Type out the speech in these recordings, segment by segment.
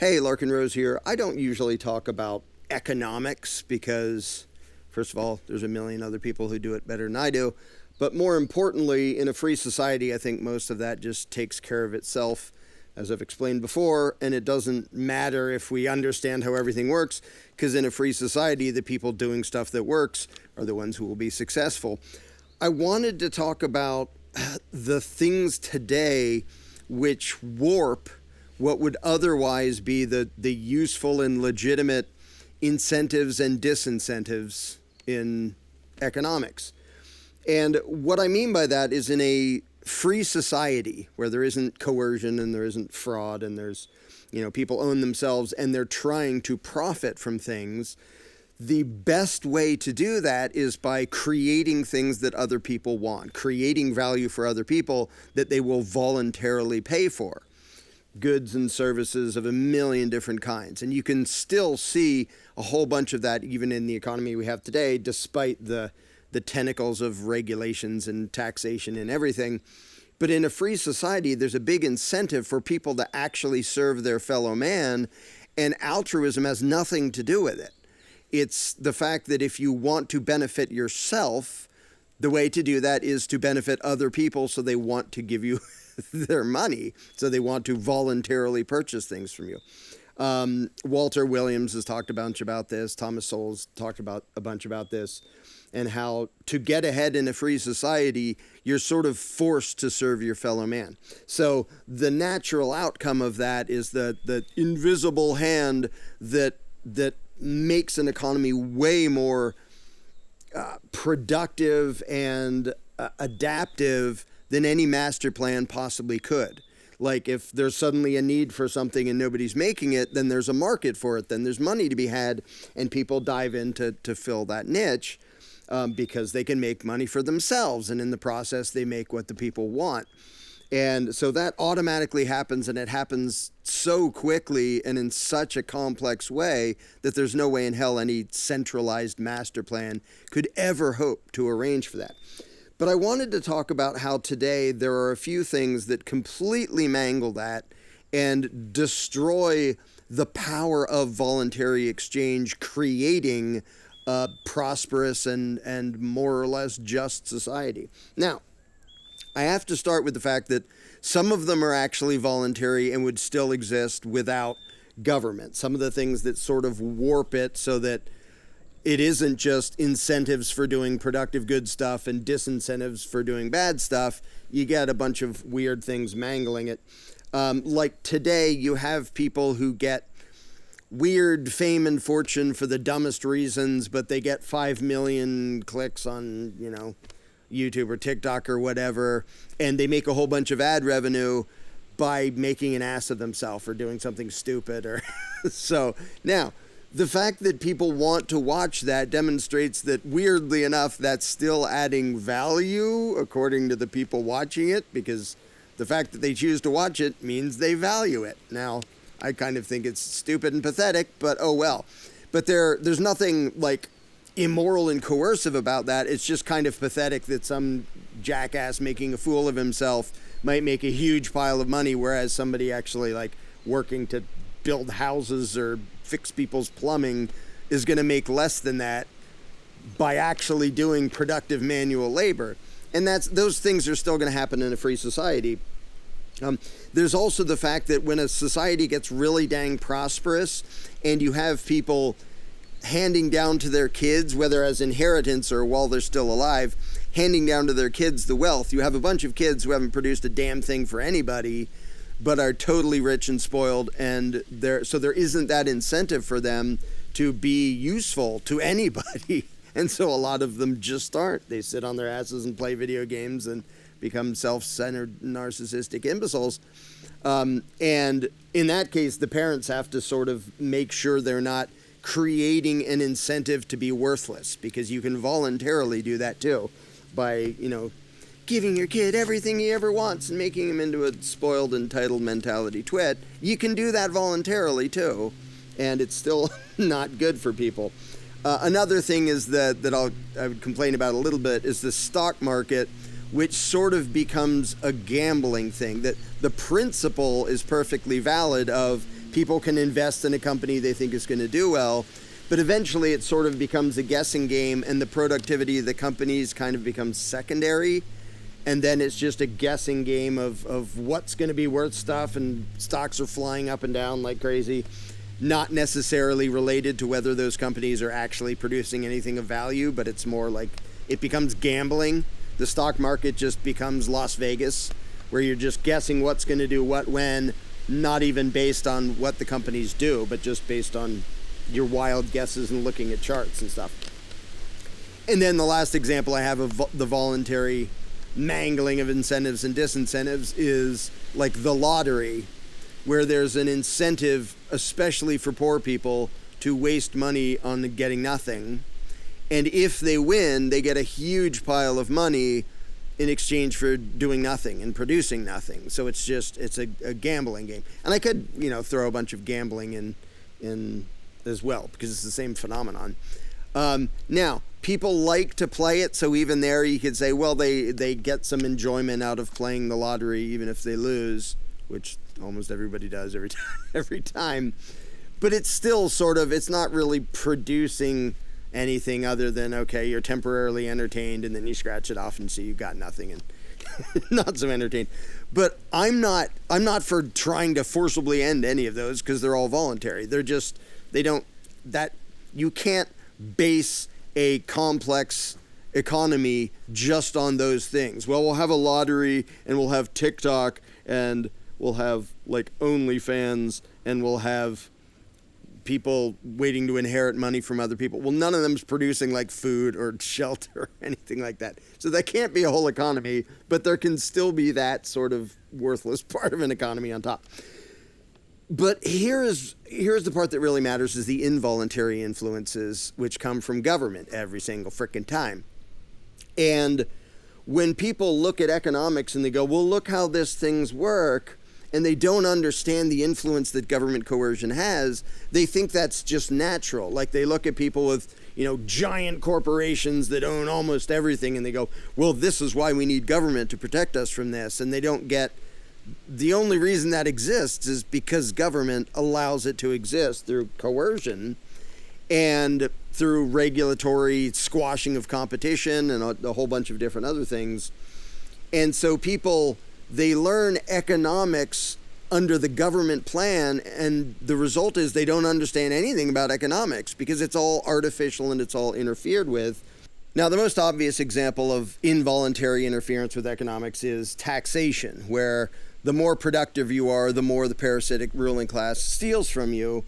Hey, Larken Rose here. I don't usually talk about economics because, first of all, there's a million other people who do it better than I do. But more importantly, in a free society, I think most of that just takes care of itself, as I've explained before, and it doesn't matter if we understand how everything works, because in a free society, the people doing stuff that works are the ones who will be successful. I wanted to talk about the things today which warp what would otherwise be the useful and legitimate incentives and disincentives in economics. And what I mean by that is in a free society where there isn't coercion and there isn't fraud and there's, people own themselves and they're trying to profit from things, the best way to do that is by creating things that other people want, creating value for other people that they will voluntarily pay for. Goods and services of a million different kinds. And you can still see a whole bunch of that even in the economy we have today, despite the tentacles of regulations and taxation and everything. But in a free society, there's a big incentive for people to actually serve their fellow man, and altruism has nothing to do with it. It's the fact that if you want to benefit yourself, the way to do that is to benefit other people, so they want to give you their money, so they want to voluntarily purchase things from you. Walter Williams has talked a bunch about this. Thomas Sowell's talked about a bunch about this, and how to get ahead in a free society, you're sort of forced to serve your fellow man. So the natural outcome of that is the invisible hand that makes an economy way more productive and adaptive than any master plan possibly could. Like if there's suddenly a need for something and nobody's making it, then there's a market for it, then there's money to be had, and people dive in to fill that niche because they can make money for themselves, and in the process they make what the people want. And so that automatically happens, and it happens so quickly and in such a complex way that there's no way in hell any centralized master plan could ever hope to arrange for that. But I wanted to talk about how today there are a few things that completely mangle that and destroy the power of voluntary exchange, creating a prosperous and more or less just society. Now, I have to start with the fact that some of them are actually voluntary and would still exist without government. Some of the things that sort of warp it so that it isn't just incentives for doing productive good stuff and disincentives for doing bad stuff. You get a bunch of weird things mangling it. Like today, you have people who get weird fame and fortune for the dumbest reasons, but they get 5 million clicks on, YouTube or TikTok or whatever, and they make a whole bunch of ad revenue by making an ass of themselves or doing something stupid. Or so now, the fact that people want to watch that demonstrates that, weirdly enough, that's still adding value according to the people watching it, because the fact that they choose to watch it means they value it. Now, I kind of think it's stupid and pathetic, but oh well. But there's nothing like immoral and coercive about that. It's just kind of pathetic that some jackass making a fool of himself might make a huge pile of money, whereas somebody actually like working to build houses or fix people's plumbing is going to make less than that by actually doing productive manual labor. And those things are still going to happen in a free society. There's also the fact that when a society gets really dang prosperous and you have people handing down to their kids, whether as inheritance or while they're still alive, handing down to their kids the wealth, you have a bunch of kids who haven't produced a damn thing for anybody but are totally rich and spoiled, and there isn't that incentive for them to be useful to anybody. And so a lot of them just aren't. They sit on their asses and play video games and become self-centered, narcissistic imbeciles. And in that case, the parents have to sort of make sure they're not creating an incentive to be worthless, because you can voluntarily do that too by, giving your kid everything he ever wants and making him into a spoiled, entitled mentality twit. You can do that voluntarily too, and it's still not good for people. Another thing is that I would complain about a little bit is the stock market, which sort of becomes a gambling thing. That the principle is perfectly valid of people can invest in a company they think is going to do well. But eventually it sort of becomes a guessing game, and the productivity of the companies kind of becomes secondary. And then it's just a guessing game of what's going to be worth stuff, and stocks are flying up and down like crazy, not necessarily related to whether those companies are actually producing anything of value, but it's more like it becomes gambling. The stock market just becomes Las Vegas, where you're just guessing what's going to do what when, not even based on what the companies do, but just based on your wild guesses and looking at charts and stuff. And then the last example I have of the voluntary mangling of incentives and disincentives is like the lottery, where there's an incentive, especially for poor people, to waste money on getting nothing. And if they win, they get a huge pile of money in exchange for doing nothing and producing nothing. So it's a gambling game. And I could, throw a bunch of gambling in as well, because it's the same phenomenon. Now, people like to play it, so even there you could say, well, they get some enjoyment out of playing the lottery, even if they lose, which almost everybody does every time. But it's still it's not really producing anything other than, okay, you're temporarily entertained, and then you scratch it off and see you got nothing and not so entertained. But I'm not for trying to forcibly end any of those, because they're all voluntary. You can't base a complex economy just on those things. Well, we'll have a lottery, and we'll have TikTok, and we'll have like OnlyFans, and we'll have people waiting to inherit money from other people. Well, none of them's producing like food or shelter or anything like that. So that can't be a whole economy, but there can still be that sort of worthless part of an economy on top. But here's the part that really matters, is the involuntary influences, which come from government every single frickin' time. And when people look at economics and they go, well, look how this things work, and they don't understand the influence that government coercion has, they think that's just natural. Like they look at people with, giant corporations that own almost everything, and they go, well, this is why we need government to protect us from this. And they don't get the only reason that exists is because government allows it to exist through coercion and through regulatory squashing of competition and a whole bunch of different other things. And so people, they learn economics under the government plan, and the result is they don't understand anything about economics because it's all artificial and it's all interfered with. Now, the most obvious example of involuntary interference with economics is taxation, where the more productive you are, the more the parasitic ruling class steals from you,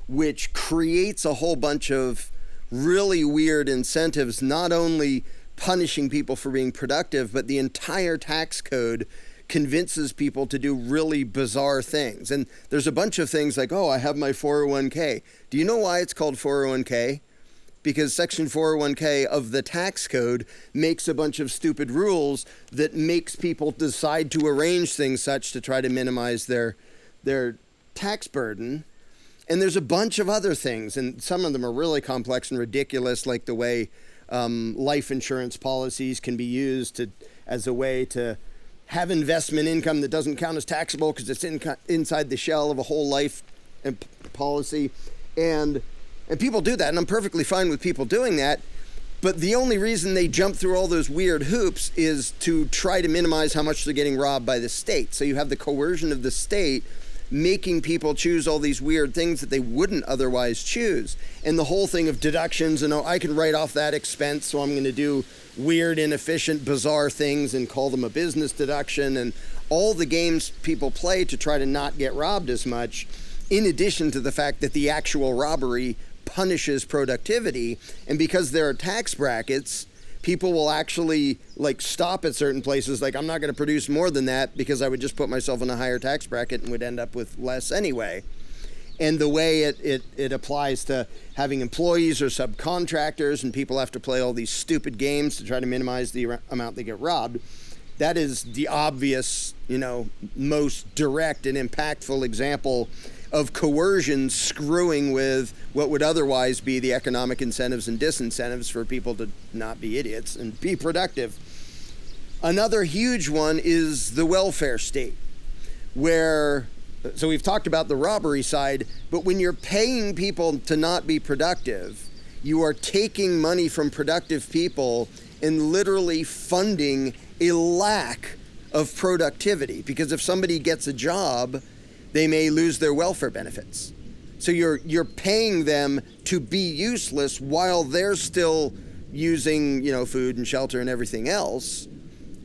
which creates a whole bunch of really weird incentives, not only punishing people for being productive, but the entire tax code convinces people to do really bizarre things. And there's a bunch of things like, oh, I have my 401k. Do you know why it's called 401k? Because Section 401k of the tax code makes a bunch of stupid rules that makes people decide to arrange things such to try to minimize their tax burden. And there's a bunch of other things, and some of them are really complex and ridiculous, like the way life insurance policies can be used as a way to have investment income that doesn't count as taxable because it's inside the shell of a whole life policy. And people do that, and I'm perfectly fine with people doing that. But the only reason they jump through all those weird hoops is to try to minimize how much they're getting robbed by the state. So you have the coercion of the state making people choose all these weird things that they wouldn't otherwise choose. And the whole thing of deductions, and I can write off that expense, so I'm going to do weird, inefficient, bizarre things and call them a business deduction, and all the games people play to try to not get robbed as much, in addition to the fact that the actual robbery punishes productivity. And because there are tax brackets, people will actually stop at certain places. Like, I'm not going to produce more than that because I would just put myself in a higher tax bracket and would end up with less anyway. And the way it applies to having employees or subcontractors, and people have to play all these stupid games to try to minimize the amount they get robbed. That is the obvious, most direct and impactful example of coercion screwing with what would otherwise be the economic incentives and disincentives for people to not be idiots and be productive. Another huge one is the welfare state, where So we've talked about the robbery side, but when you're paying people to not be productive, you are taking money from productive people and literally funding a lack of productivity. Because if somebody gets a job, they may lose their welfare benefits. So you're paying them to be useless while they're still using, food and shelter and everything else.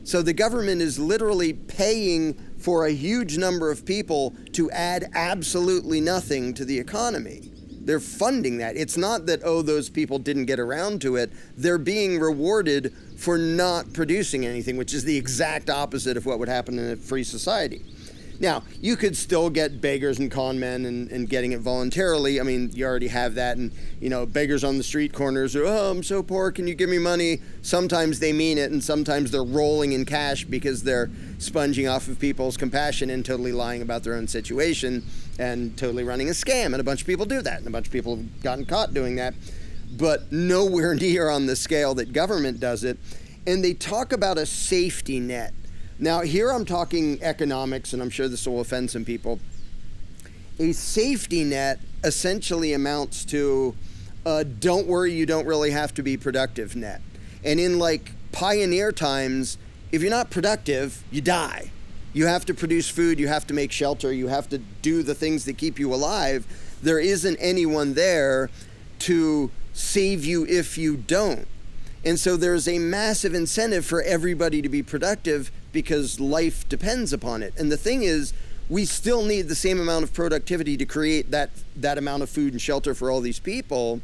So the government is literally paying for a huge number of people to add absolutely nothing to the economy. They're funding that. It's not that, those people didn't get around to it. They're being rewarded for not producing anything, which is the exact opposite of what would happen in a free society. Now, you could still get beggars and con men and getting it voluntarily. I mean, you already have that. And, beggars on the street corners are, I'm so poor, can you give me money? Sometimes they mean it, and sometimes they're rolling in cash because they're sponging off of people's compassion and totally lying about their own situation and totally running a scam. And a bunch of people do that, and a bunch of people have gotten caught doing that. But nowhere near on the scale that government does it. And they talk about a safety net. Now, here I'm talking economics, and I'm sure this will offend some people. A safety net essentially amounts to don't worry, you don't really have to be productive net. And in pioneer times, if you're not productive, you die. You have to produce food, you have to make shelter, you have to do the things that keep you alive. There isn't anyone there to save you if you don't. And so there's a massive incentive for everybody to be productive because life depends upon it. And the thing is, we still need the same amount of productivity to create that amount of food and shelter for all these people.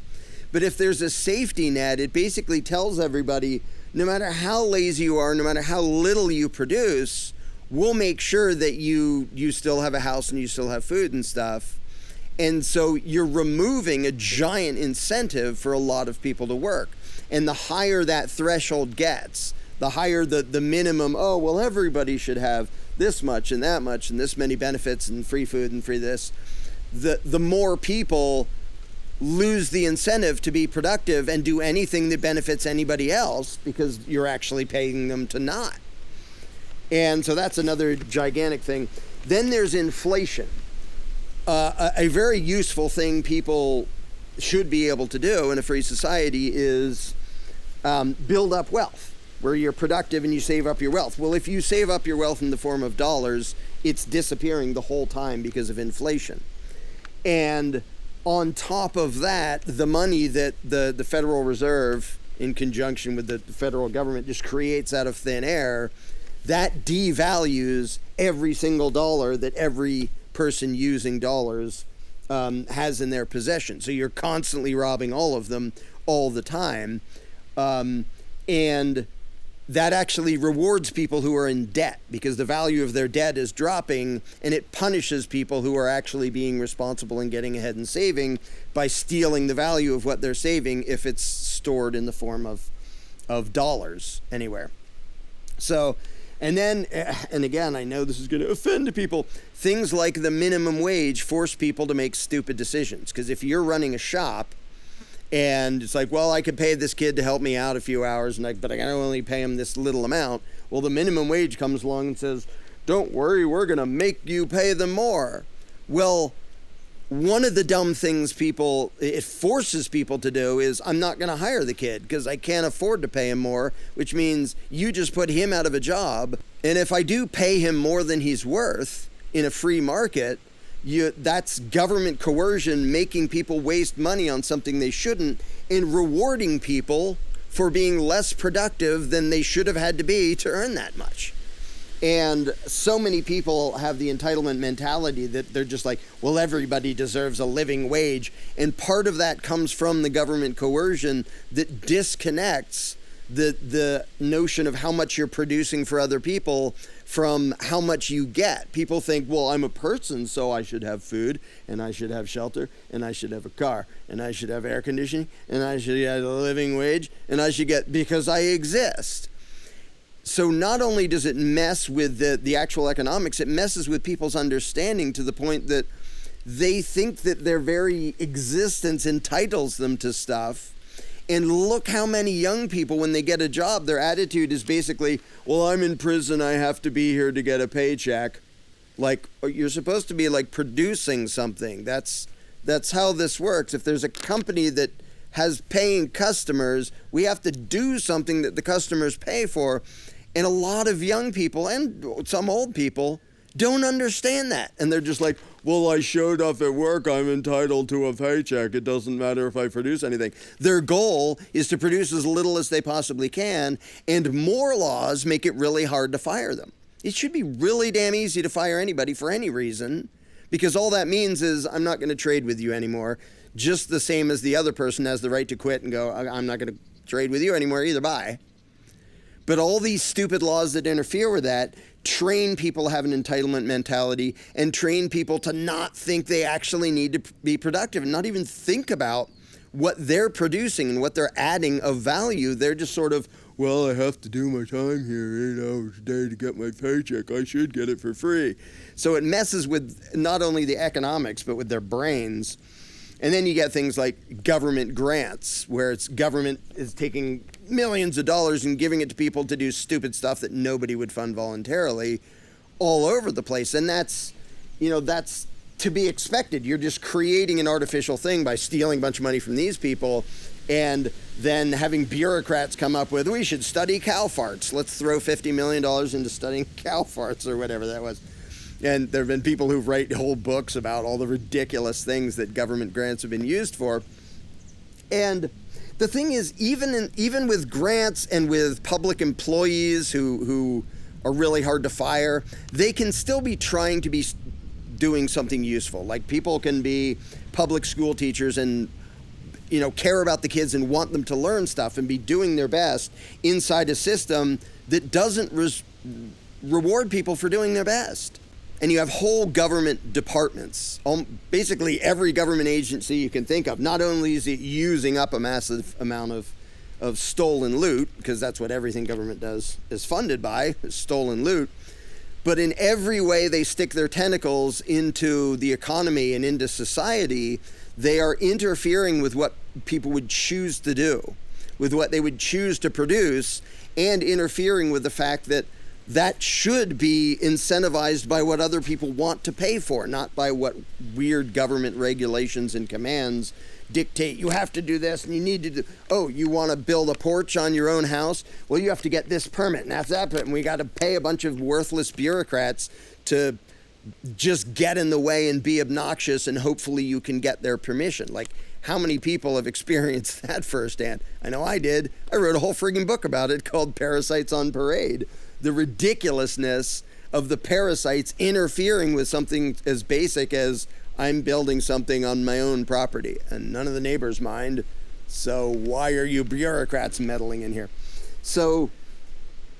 But if there's a safety net, it basically tells everybody, no matter how lazy you are, no matter how little you produce, we'll make sure that you still have a house and you still have food and stuff. And so you're removing a giant incentive for a lot of people to work. And the higher that threshold gets, the higher the minimum, everybody should have this much and that much and this many benefits and free food and free this, the more people lose the incentive to be productive and do anything that benefits anybody else because you're actually paying them to not. And so that's another gigantic thing. Then there's inflation. A very useful thing people should be able to do in a free society is build up wealth, where you're productive and you save up your wealth. Well, if you save up your wealth in the form of dollars, it's disappearing the whole time because of inflation. And on top of that, the money that the Federal Reserve, in conjunction with the federal government, just creates out of thin air, that devalues every single dollar that every person using dollars has in their possession. So you're constantly robbing all of them all the time. And that actually rewards people who are in debt because the value of their debt is dropping, and it punishes people who are actually being responsible and getting ahead and saving by stealing the value of what they're saving if it's stored in the form of dollars anywhere. So, and then, and again, I know this is going to offend people, things like the minimum wage force people to make stupid decisions. Because if you're running a shop and it's like, well, I could pay this kid to help me out a few hours, but I can only pay him this little amount. Well, the minimum wage comes along and says, don't worry, we're going to make you pay them more. Well, one of the dumb things it forces people to do is, I'm not going to hire the kid because I can't afford to pay him more, which means you just put him out of a job. And if I do pay him more than he's worth in a free market, that's government coercion, making people waste money on something they shouldn't and rewarding people for being less productive than they should have had to be to earn that much. And so many people have the entitlement mentality that they're just like, well, everybody deserves a living wage. And part of that comes from the government coercion that disconnects the notion of how much you're producing for other people from how much you get. People think, well, I'm a person, so I should have food, and I should have shelter, and I should have a car, and I should have air conditioning, and I should get a living wage, and I should get, because I exist. So not only does it mess with the actual economics, it messes with people's understanding to the point that they think that their very existence entitles them to stuff. And look how many young people, when they get a job, their attitude is basically, well, I'm in prison, I have to be here to get a paycheck. Like, you're supposed to be like producing something. That's how this works. If there's a company that has paying customers, we have to do something that the customers pay for. And a lot of young people and some old people don't understand that. And they're just like, well, I showed up at work, I'm entitled to a paycheck. It doesn't matter if I produce anything. Their goal is to produce as little as they possibly can, and more laws make it really hard to fire them. It should be really damn easy to fire anybody for any reason, because all that means is I'm not going to trade with you anymore, just the same as the other person has the right to quit and go, I'm not going to trade with you anymore either, bye. But all these stupid laws that interfere with that train people to have an entitlement mentality and train people to not think they actually need to be productive and not even think about what they're producing and what they're adding of value. They're just sort of, well, I have to do my time here 8 hours a day to get my paycheck. I should get it for free. So it messes with not only the economics, but with their brains. And then you get things like government grants, where it's government is taking millions of dollars and giving it to people to do stupid stuff that nobody would fund voluntarily all over the place. And that's to be expected. You're just creating an artificial thing by stealing a bunch of money from these people and then having bureaucrats come up with, we should study cow farts. Let's throw $50 million into studying cow farts or whatever that was. And there have been people who write whole books about all the ridiculous things that government grants have been used for. And the thing is, even with grants and with public employees who are really hard to fire, they can still be trying to be doing something useful. Like, people can be public school teachers and care about the kids and want them to learn stuff and be doing their best inside a system that doesn't reward people for doing their best. And you have whole government departments, basically every government agency you can think of. Not only is it using up a massive amount of stolen loot, because that's what everything government does is funded by, is stolen loot, but in every way they stick their tentacles into the economy and into society, they are interfering with what people would choose to do, with what they would choose to produce, and interfering with the fact that should be incentivized by what other people want to pay for, not by what weird government regulations and commands dictate. You have to do this and you need to do, you want to build a porch on your own house? Well, you have to get this permit and after that permit, and we got to pay a bunch of worthless bureaucrats to just get in the way and be obnoxious, and hopefully you can get their permission. Like, how many people have experienced that firsthand? I know I did. I wrote a whole frigging book about it called Parasites on Parade. The ridiculousness of the parasites interfering with something as basic as I'm building something on my own property and none of the neighbors mind. So why are you bureaucrats meddling in here? So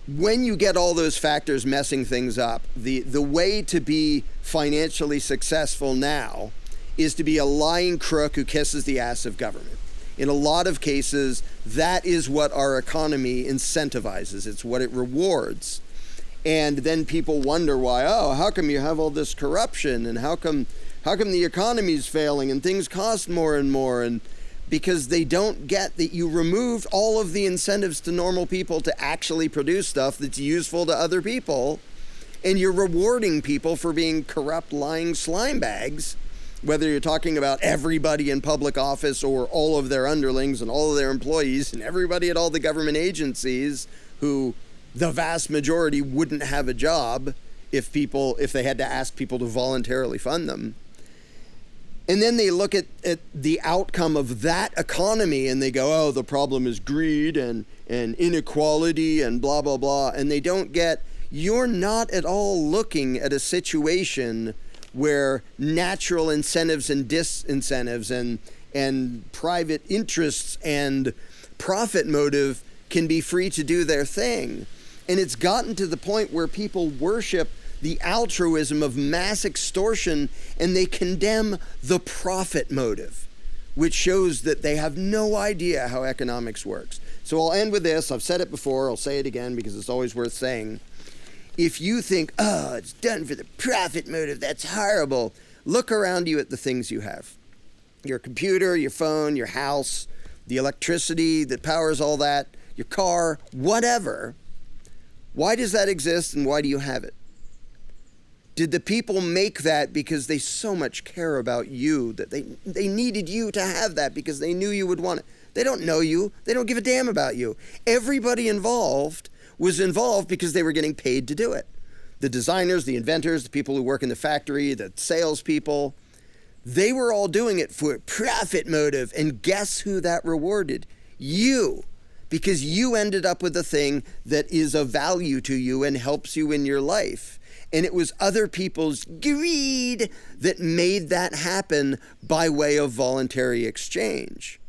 when you get all those factors messing things up, the way to be financially successful now is to be a lying crook who kisses the ass of government. In a lot of cases, that is what our economy incentivizes. It's what it rewards. And then people wonder why, how come you have all this corruption? And how come the economy's failing and things cost more and more? And because they don't get that you removed all of the incentives to normal people to actually produce stuff that's useful to other people. And you're rewarding people for being corrupt, lying slime bags. Whether you're talking about everybody in public office or all of their underlings and all of their employees and everybody at all the government agencies, who the vast majority wouldn't have a job if they had to ask people to voluntarily fund them. And then they look at the outcome of that economy and they go, the problem is greed and inequality and blah, blah, blah. And they don't get, you're not at all looking at a situation where natural incentives and disincentives and private interests and profit motive can be free to do their thing. And it's gotten to the point where people worship the altruism of mass extortion and they condemn the profit motive, which shows that they have no idea how economics works. So I'll end with this. I've said it before. I'll say it again because it's always worth saying. If you think, it's done for the profit motive, that's horrible, look around you at the things you have. Your computer, your phone, your house, the electricity that powers all that, your car, whatever. Why does that exist and why do you have it? Did the people make that because they so much care about you that they needed you to have that because they knew you would want it? They don't know you. They don't give a damn about you. Everybody involved was involved because they were getting paid to do it. The designers, the inventors, the people who work in the factory, the salespeople, they were all doing it for profit motive. And guess who that rewarded? You. Because you ended up with a thing that is of value to you and helps you in your life. And it was other people's greed that made that happen by way of voluntary exchange.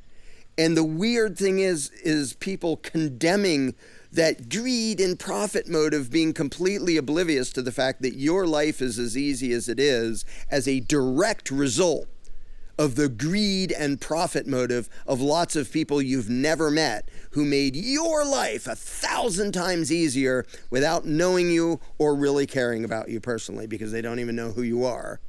And the weird thing is people condemning that greed and profit motive, being completely oblivious to the fact that your life is as easy as it is as a direct result of the greed and profit motive of lots of people you've never met who made your life 1,000 times easier without knowing you or really caring about you personally, because they don't even know who you are.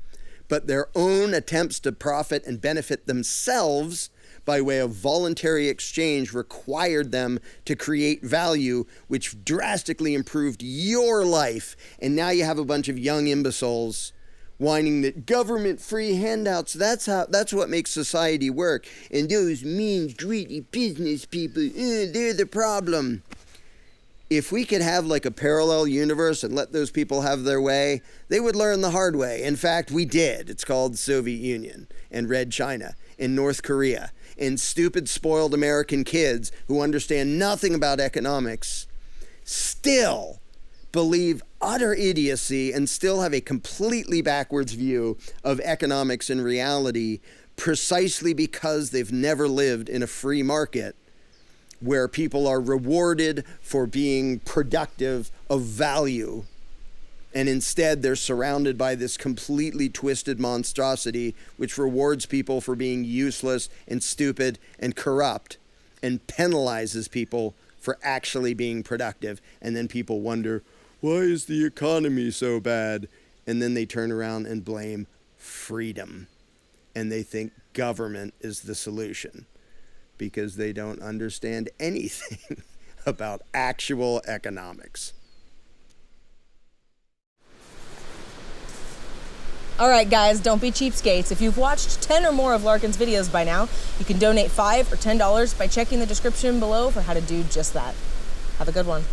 But their own attempts to profit and benefit themselves by way of voluntary exchange required them to create value, which drastically improved your life. And now you have a bunch of young imbeciles whining that government-free handouts, that's what makes society work. And those mean, greedy business people, they're the problem. If we could have like a parallel universe and let those people have their way, they would learn the hard way. In fact, we did. It's called the Soviet Union and Red China and North Korea. And stupid, spoiled American kids who understand nothing about economics still believe utter idiocy and still have a completely backwards view of economics and reality, precisely because they've never lived in a free market where people are rewarded for being productive of value. And instead, they're surrounded by this completely twisted monstrosity, which rewards people for being useless and stupid and corrupt and penalizes people for actually being productive. And then people wonder, why is the economy so bad? And then they turn around and blame freedom. And they think government is the solution because they don't understand anything about actual economics. All right, guys, don't be cheapskates. If you've watched 10 or more of Larken's videos by now, you can donate $5 or $10 by checking the description below for how to do just that. Have a good one.